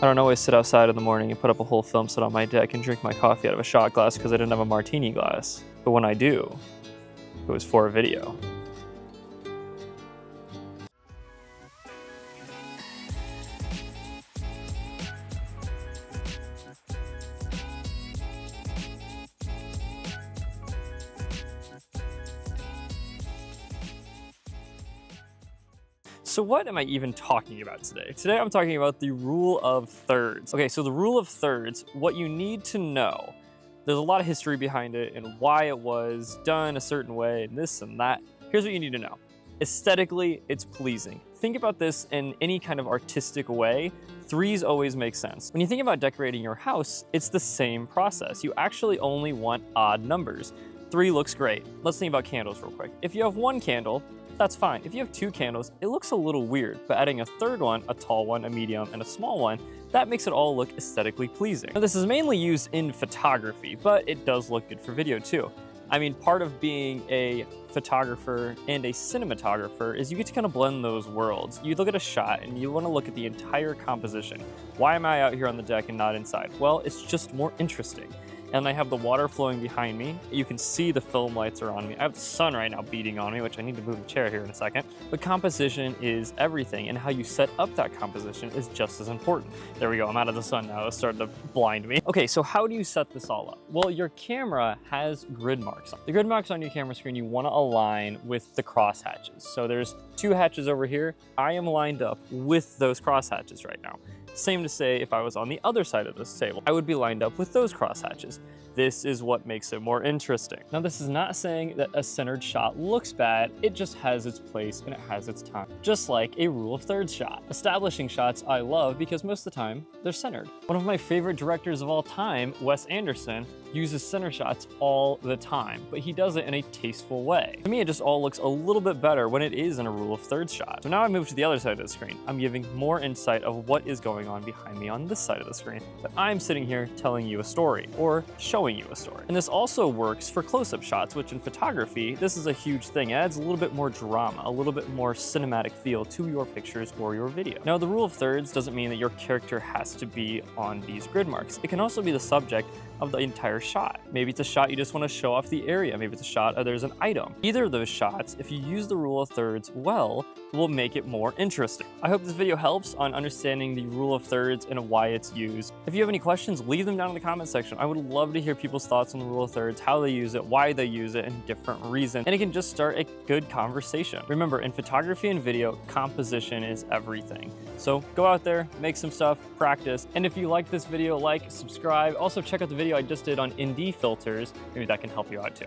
I don't always sit outside in the morning and put up a whole film set on my deck and drink my coffee out of a shot glass because I didn't have a martini glass. But when I do, it was for a video. So what am I even talking about today? Today I'm talking about the rule of thirds. Okay, so the rule of thirds, what you need to know, there's a lot of history behind it and why it was done a certain way and this and that. Here's what you need to know. Aesthetically, it's pleasing. Think about this in any kind of artistic way. Threes always make sense. When you think about decorating your house, it's the same process. You actually only want odd numbers. 3 looks great. Let's think about candles real quick. If you have 1 candle, that's fine. If you have 2 candles, it looks a little weird, but adding a third one, a tall one, a medium, and a small one, that makes it all look aesthetically pleasing. Now, this is mainly used in photography, but it does look good for video too. I mean, part of being a photographer and a cinematographer is you get to kind of blend those worlds. You look at a shot and you want to look at the entire composition. Why am I out here on the deck and not inside? Well, it's just more interesting. And I have the water flowing behind me. You can see the film lights are on me. I have the sun right now beating on me, which I need to move the chair here in a second. But composition is everything, and how you set up that composition is just as important. There we go, I'm out of the sun now. It's starting to blind me. Okay, so how do you set this all up? Well, your camera has grid marks. The grid marks on your camera screen you want to align with the cross hatches. So there's 2 hatches over here. I am lined up with those cross hatches right now. Same to say if I was on the other side of this table, I would be lined up with those crosshatches. This is what makes it more interesting. Now, this is not saying that a centered shot looks bad, it just has its place and it has its time. Just like a rule of thirds shot. Establishing shots I love because most of the time they're centered. One of my favorite directors of all time, Wes Anderson, uses center shots all the time, but he does it in a tasteful way. To me, it just all looks a little bit better when it is in a rule of thirds shot. So now I move to the other side of the screen. I'm giving more insight of what is going on behind me on this side of the screen. But I'm sitting here telling you a story or showing you a story. And this also works for close-up shots, which in photography, this is a huge thing. It adds a little bit more drama, a little bit more cinematic feel to your pictures or your video. Now, the rule of thirds doesn't mean that your character has to be on these grid marks. It can also be the subject of the entire shot. Maybe it's a shot you just want to show off the area. Maybe it's a shot there's an item. Either of those shots, if you use the rule of thirds well, will make it more interesting. I hope this video helps on understanding the rule of thirds and why it's used. If you have any questions, leave them down in the comment section. I would love to hear people's thoughts on the rule of thirds, how they use it, why they use it, and different reasons. And it can just start a good conversation. Remember, in photography and video, composition is everything. So go out there, make some stuff, practice. And if you like this video, like, subscribe. Also check out the video I just did on ND filters. Maybe that can help you out too.